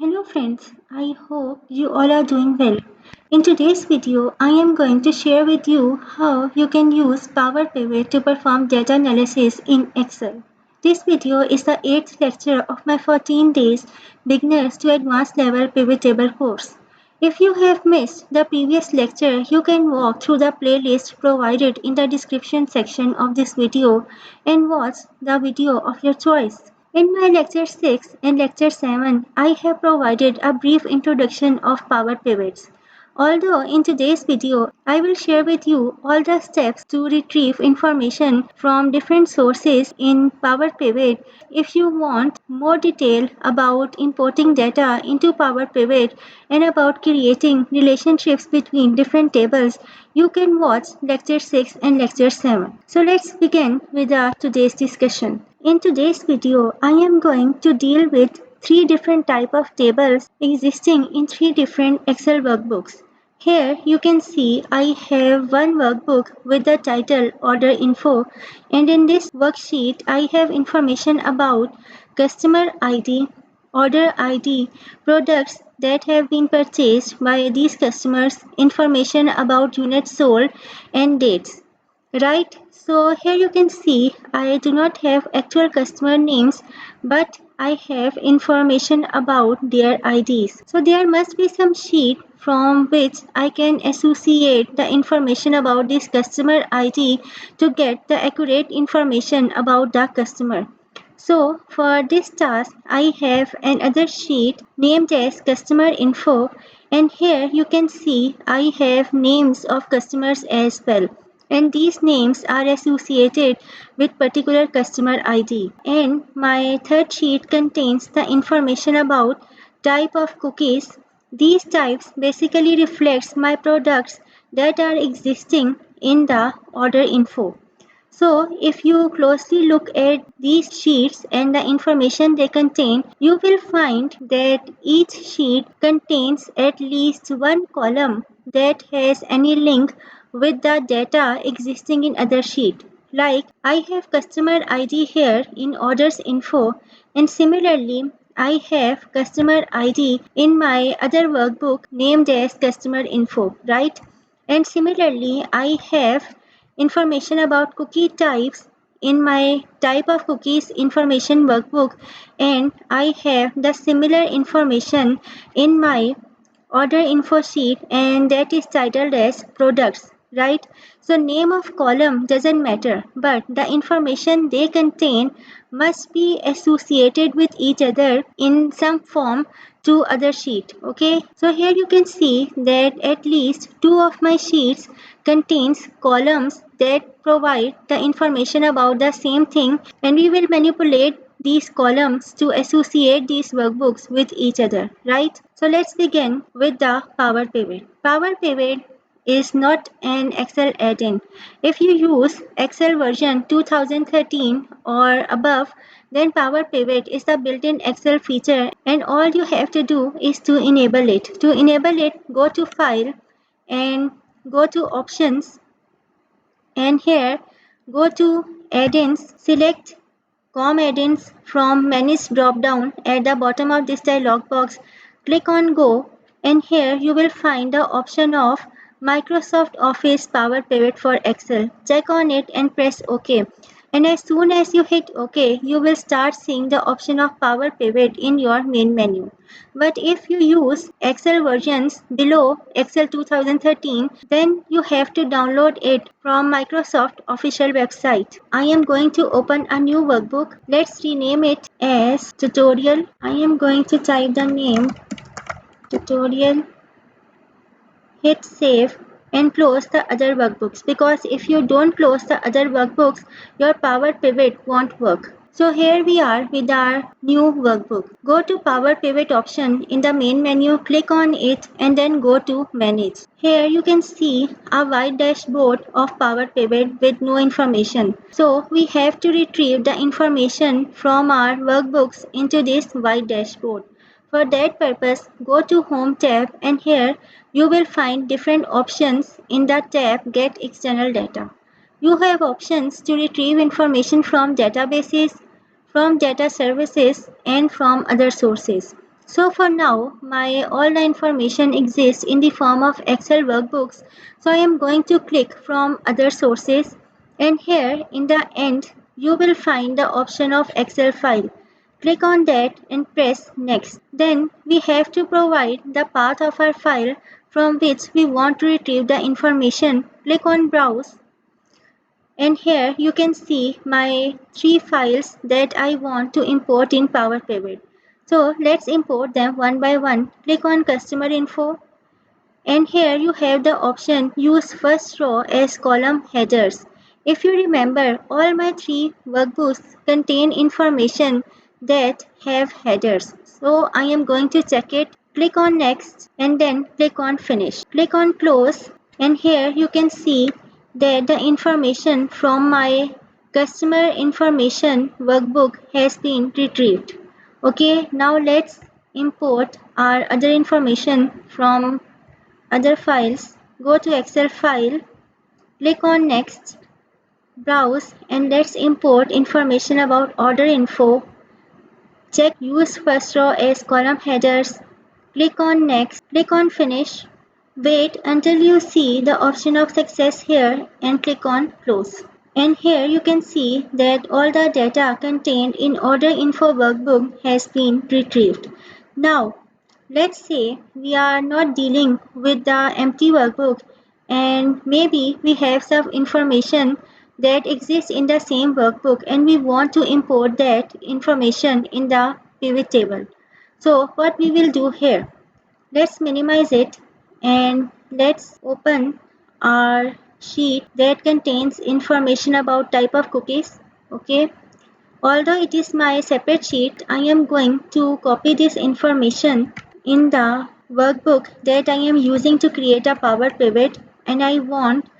Hello friends, I hope you all are doing well. In today's video, I am going to share with you how you can use Power Pivot to perform data analysis in Excel. This video is the 8th lecture of my 14 days Beginners to Advanced Level Pivot Table course. If you have missed the previous lecture, you can walk through the playlist provided in the description section of this video and watch the video of your choice. In my lecture 6 and lecture 7, I have provided a brief introduction of power pivots. Although in today's video, I will share with you all the steps to retrieve information from different sources in Power Pivot. If you want more detail about importing data into Power Pivot and about creating relationships between different tables, you can watch lecture 6 and lecture 7. So let's begin with today's discussion. In today's video, I am going to deal with three different types of tables existing in three different Excel workbooks. Here you can see I have one workbook with the title Order Info, and in this worksheet I have information about customer ID, order ID, products that have been purchased by these customers, information about units sold, and dates. Right, so here you can see I do not have actual customer names, but I have information about their IDs. So there must be some sheet from which I can associate the information about this customer ID to get the accurate information about the customer. So for this task, I have another sheet named as customer info, and here you can see I have names of customers as well. And these names are associated with particular customer ID. And my third sheet contains the information about type of cookies. These types basically reflects my products that are existing in the order info. So, if you closely look at these sheets and the information they contain, you will find that each sheet contains at least one column that has any link with the data existing in other sheet. Like I have customer ID here in orders info, and similarly I have customer ID in my other workbook named as customer info, right? And similarly I have information about cookie types in my type of cookies information workbook, and I have the similar information in my order info sheet, and that is titled as products, right? So name of column doesn't matter, but the information they contain must be associated with each other in some form to other sheet. Okay, so here you can see that at least two of my sheets contains columns that provide the information about the same thing, and we will manipulate these columns to associate these workbooks with each other, right? So let's begin with the Power Pivot. Power Pivot is not an Excel add-in. If you use Excel version 2013 or above, then Power Pivot is the built-in Excel feature, and all you have to do is to enable it. To enable it, go to File and go to Options, and here go to Add-ins, select Com add-ins from Manage drop-down at the bottom of this dialog box. Click on Go, and here you will find the option of Microsoft Office Power Pivot for Excel. Check on it and press OK. And as soon as you hit OK, you will start seeing the option of Power Pivot in your main menu. But if you use Excel versions below Excel 2013, then you have to download it from Microsoft official website. I am going to open a new workbook. Let's rename it as Tutorial. I am going to type the name Tutorial, hit save, and close the other workbooks, because if you don't close the other workbooks, your Power Pivot won't work. So here we are with our new workbook. Go to Power Pivot option in the main menu, click on it, and then go to Manage. Here you can see a white dashboard of Power Pivot with no information. So we have to retrieve the information from our workbooks into this white dashboard. For that purpose, go to Home tab, and here you will find different options in the tab Get External Data. You have options to retrieve information from databases, from data services, and from other sources. So for now, my all the information exists in the form of Excel workbooks. So I am going to click from other sources, and here in the end you will find the option of Excel file. Click on that and press next. Then we have to provide the path of our file from which we want to retrieve the information. Click on browse, and here you can see my three files that I want to import in Power Pivot. So let's import them one by one. Click on customer info, and here you have the option use first row as column headers. If you remember, all my three workbooks contain information that have headers. So I am going to check it. Click on next and then click on finish. Click on close, and here you can see that the information from my customer information workbook has been retrieved. Okay, now let's import our other information from other files. Go to Excel file, click on next, browse, and let's import information about order info. Check use first row as column headers. Click on next, click on finish. Wait until you see the option of success here and click on close. And here you can see that all the data contained in order info workbook has been retrieved. Now, let's say we are not dealing with the empty workbook, and maybe we have some information that exists in the same workbook and we want to import that information in the pivot table. So what we will do here, let's minimize it and let's open our sheet that contains information about type of cookies. Okay, although it is my separate sheet, I am going to copy this information in the workbook that I am using to create a Power Pivot, and I want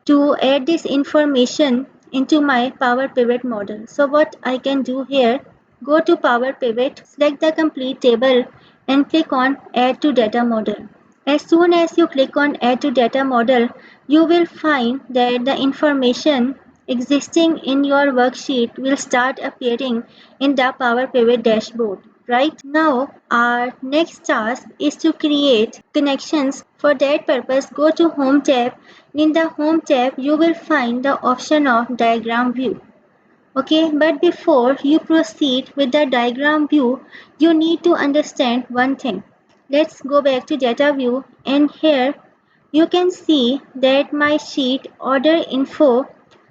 to add this information into my Power Pivot model. So what I can do here, go to Power Pivot, select the complete table and click on Add to Data Model. As soon as you click on Add to Data Model, you will find that the information existing in your worksheet will start appearing in the Power Pivot dashboard. Right now, our next task is to create connections. For that purpose, go to Home tab. In the Home tab, you will find the option of Diagram View. Okay, but before you proceed with the diagram view, you need to understand one thing. Let's go back to data view, and here you can see that my sheet order info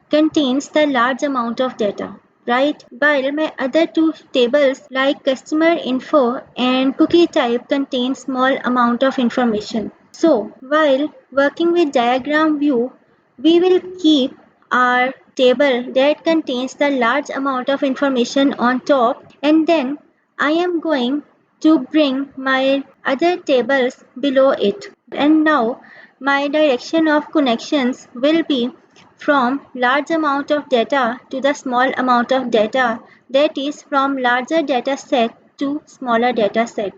contains the large amount of data, right? While my other two tables like customer info and cookie type contain small amount of information. So while working with diagram view, we will keep our table that contains the large amount of information on top, and then I am going to bring my other tables below it. And now my direction of connections will be from large amount of data to the small amount of data, that is from larger data set to smaller data set.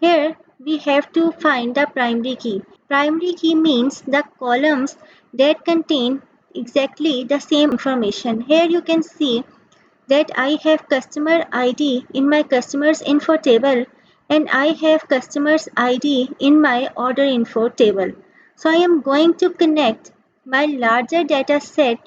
Here we have to find the primary key. Primary key means the columns that contain exactly the same information. Here you can see that I have customer ID in my customers info table and I have customers ID in my order info table. So I am going to connect my larger data set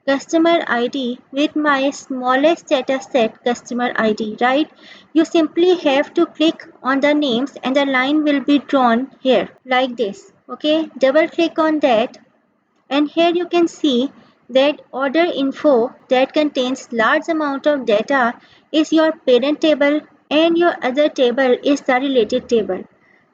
customer ID with my smallest data set customer ID, right? You simply have to click on the names and the line will be drawn here like this. Okay, double click on that, and here you can see that order info that contains large amount of data is your parent table and your other table is the related table.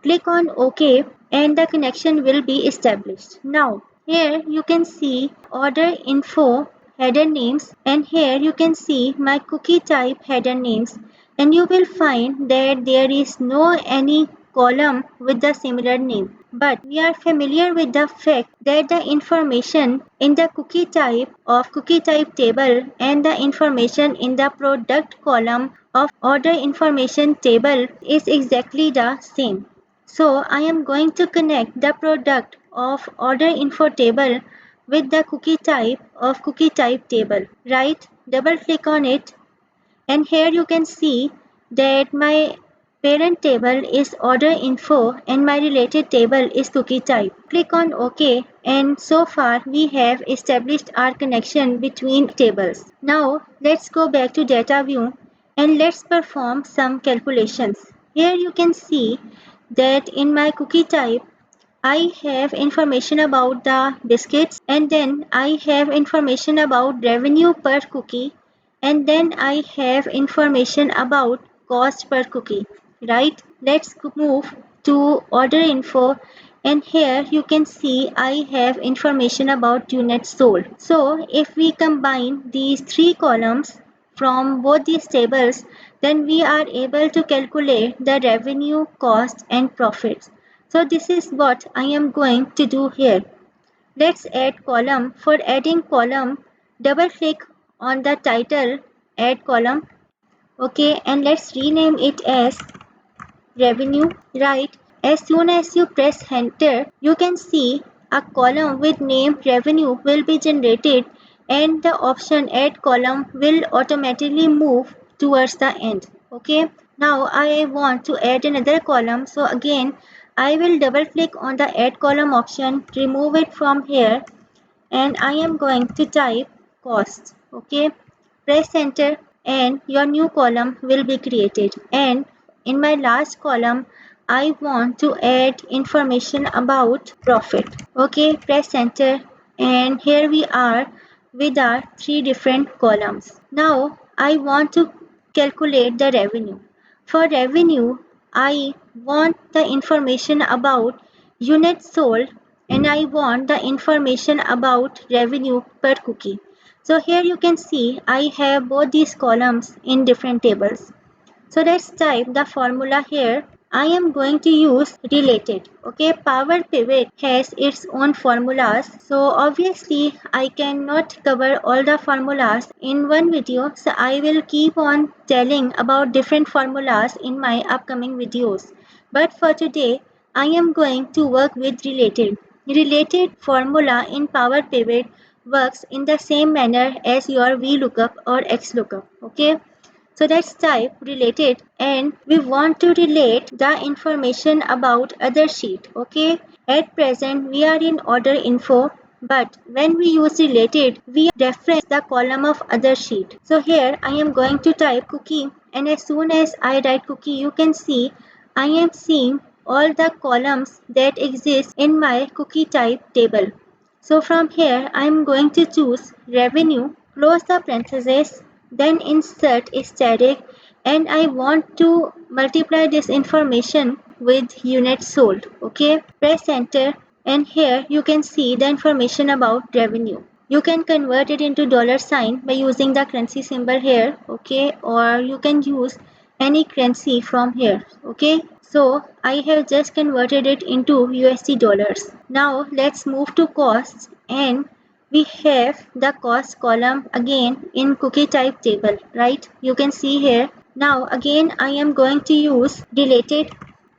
Click on OK and the connection will be established. Now here you can see order info header names, and here you can see my cookie type header names, and you will find that there is no any column with the similar name. But we are familiar with the fact that the information in the cookie type of cookie type table and the information in the product column of order information table is exactly the same. So I am going to connect the product of order info table with the cookie type of cookie type table. Right? Double click on it, and here you can see that my parent table is order info and my related table is cookie type. Click on OK, and so far we have established our connection between tables. Now let's go back to data view and let's perform some calculations. Here you can see that in my cookie type I have information about the biscuits, and then I have information about revenue per cookie, and then I have information about cost per cookie, right? Let's move to order info, and here you can see I have information about units sold. So if we combine these three columns from both these tables, then we are able to calculate the revenue, cost and profits. So this is what I am going to do here. Let's add column. For adding column, double click on the title, add column. Okay, and let's rename it as revenue, right? As soon as you press enter, you can see a column with name revenue will be generated and the option add column will automatically move towards the end. Okay, now I want to add another column, so again I will double click on the add column option, remove it from here, and I am going to type cost. Okay, press enter and your new column will be created. And in my last column, I want to add information about profit. Okay, press enter and here we are with our three different columns. Now I want to calculate the revenue. For revenue, I want the information about units sold and I want the information about revenue per cookie. So here you can see I have both these columns in different tables. So let's type the formula here. I am going to use related. Okay, Power Pivot has its own formulas. So obviously I cannot cover all the formulas in one video. So I will keep on telling about different formulas in my upcoming videos. But for today, I am going to work with related. Related formula in Power Pivot works in the same manner as your VLOOKUP or XLOOKUP. Okay. So let's type related and we want to relate the information about other sheet. Okay. At present we are in order info, but when we use related we reference the column of other sheet. So here I am going to type cookie and as soon as I write cookie you can see I am seeing all the columns that exist in my cookie type table. So from here I am going to choose revenue, close the parenthesis, then insert static and I want to multiply this information with units sold. Okay, press enter and here you can see the information about revenue. You can convert it into dollar sign by using the currency symbol here. Okay, or you can use any currency from here. Okay, so I have just converted it into USD dollars. Now let's move to costs and we have the cost column again in cookie type table, right? You can see here. Now again I am going to use related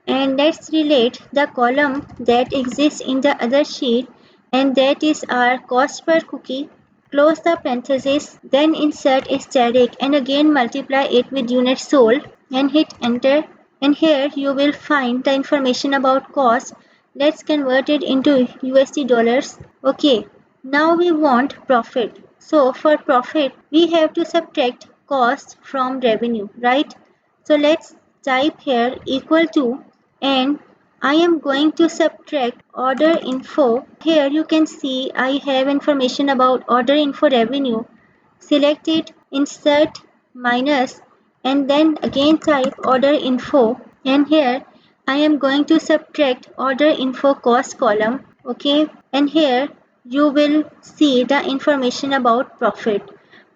and let's relate the column that exists in the other sheet and that is our cost per cookie. Close the parenthesis, then insert a static and again multiply it with units sold and hit enter. And here you will find the information about cost. Let's convert it into USD dollars. Okay, now we want profit. So for profit, we have to subtract cost from revenue, right? So let's type here equal to and I am going to subtract order info. Here you can see I have information about order info revenue. Select it, insert minus and then again type order info and here I am going to subtract order info cost column. Okay, and here you will see the information about profit.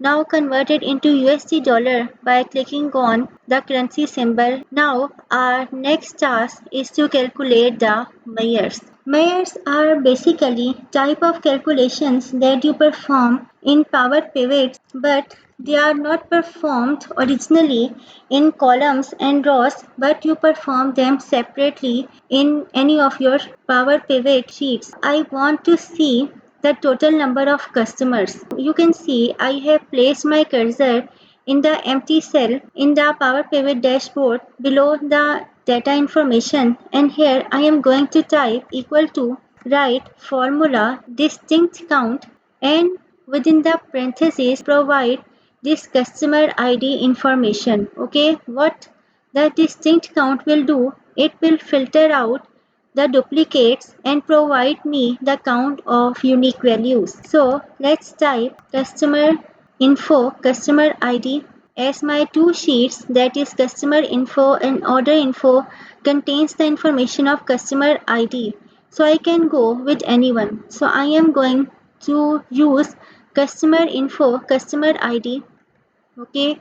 Now convert it into USD dollar by clicking on the currency symbol. Now our next task is to calculate the measures. Measures are basically type of calculations that you perform in Power Pivot, but they are not performed originally in columns and rows, but you perform them separately in any of your Power Pivot sheets. I want to see the total number of customers. You can see I have placed my cursor in the empty cell in the Power Pivot dashboard below the data information, and here I am going to type equal to write formula distinct count, and within the parentheses provide this customer ID information. Okay, what the distinct count will do, it will filter out the duplicates and provide me the count of unique values. So let's type customer info customer ID as my two sheets, that is customer info and order info, contains the information of customer ID. So I can go with anyone. So I am going to use customer info customer ID. Okay,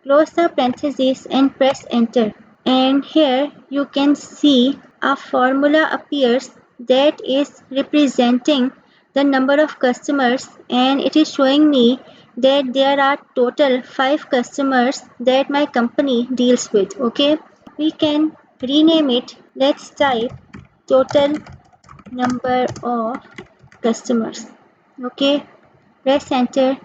close the parentheses and press enter, and here you can see a formula appears that is representing the number of customers, and it is showing me that there are total 5 customers that my company deals with. Okay, we can rename it. Let's type total number of customers. Okay, press enter,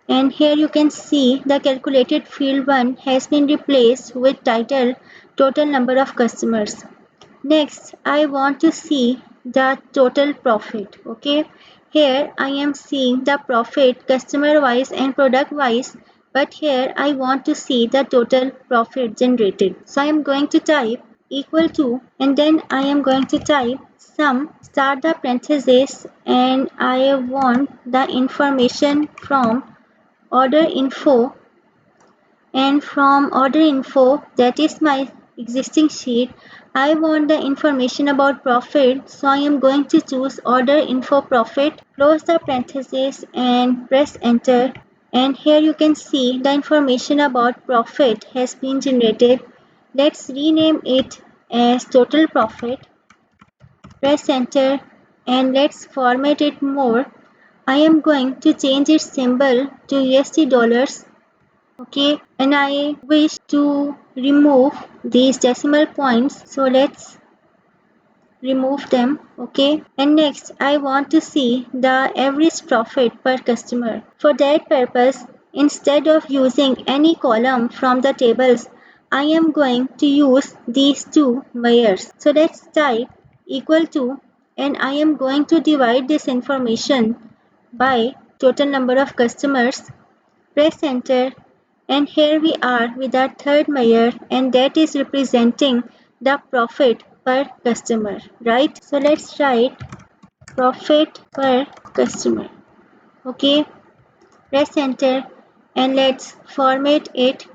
and here you can see the calculated field 1 has been replaced with title total number of customers. Next, I want to see the total profit. Okay, here I am seeing the profit customer wise and product wise, but here I want to see the total profit generated. So I am going to type equal to, and then I am going to type sum, start the parenthesis, and I want the information from order info, and from order info, that is my existing sheet, I want the information about profit, so I am going to choose order info profit, close the parenthesis and press enter, and here you can see the information about profit has been generated. Let's rename it as total profit, press enter, and let's format it more. I am going to change its symbol to USD dollars. Okay, and I wish to remove these decimal points, so let's remove them. Okay, and next I want to see the average profit per customer. For that purpose, instead of using any column from the tables, I am going to use these two measures. So let's type equal to, and I am going to divide this information by total number of customers, press enter, and here we are with our third measure, and that is representing the profit per customer, right? So let's write profit per customer. Okay, press enter, and let's format it,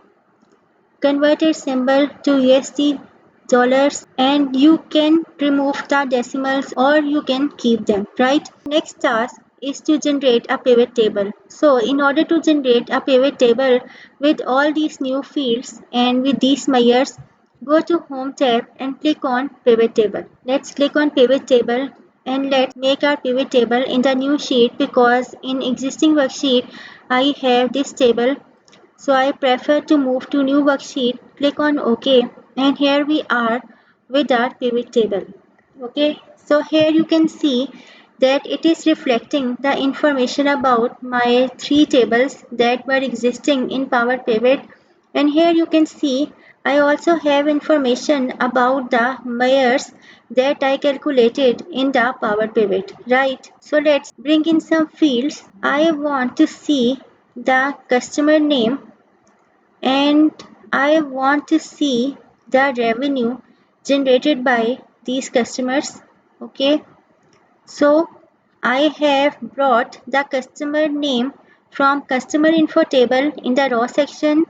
converted symbol to USD dollars, and you can remove the decimals or you can keep them, right? Next task is to generate a pivot table. So in order to generate a pivot table with all these new fields and with these measures, go to home tab and click on pivot table. Let's click on pivot table, and let's make our pivot table in the new sheet, because in existing worksheet I have this table, so I prefer to move to new worksheet. Click on OK, and here we are with our pivot table. Okay, so here you can see that it is reflecting the information about my 3 tables that were existing in Power Pivot, and here you can see I also have information about the measures that I calculated in the Power Pivot, right? So let's bring in some fields. I want to see the customer name, and I want to see the revenue generated by these customers. Okay, so I have brought the customer name from customer info table in the raw section,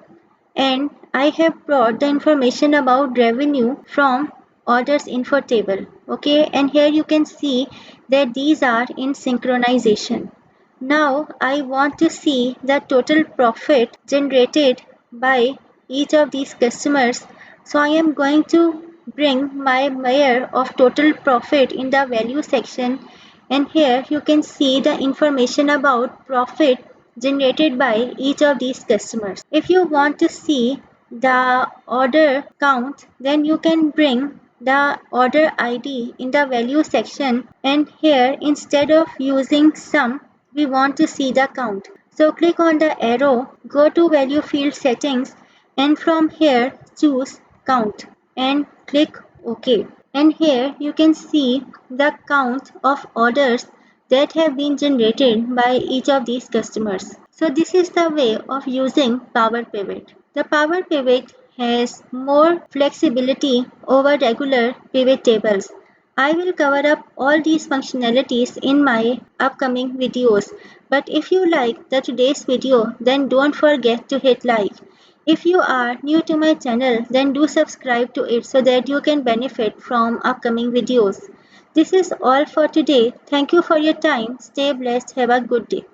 and I have brought the information about revenue from orders info table. Okay, and here you can see that these are in synchronization. Now I want to see the total profit generated by each of these customers. So I am going to bring my measure of total profit in the value section, and here you can see the information about profit generated by each of these customers. If you want to see the order count, then you can bring the order ID in the value section, and here instead of using sum, we want to see the count. So click on the arrow, go to value field settings, and from here choose count and click OK. And here you can see the count of orders that have been generated by each of these customers. So this is the way of using Power Pivot. The Power Pivot has more flexibility over regular pivot tables. I will cover up all these functionalities in my upcoming videos. But if you like today's video, then don't forget to hit like. If you are new to my channel, then do subscribe to it so that you can benefit from upcoming videos. This is all for today. Thank you for your time. Stay blessed. Have a good day.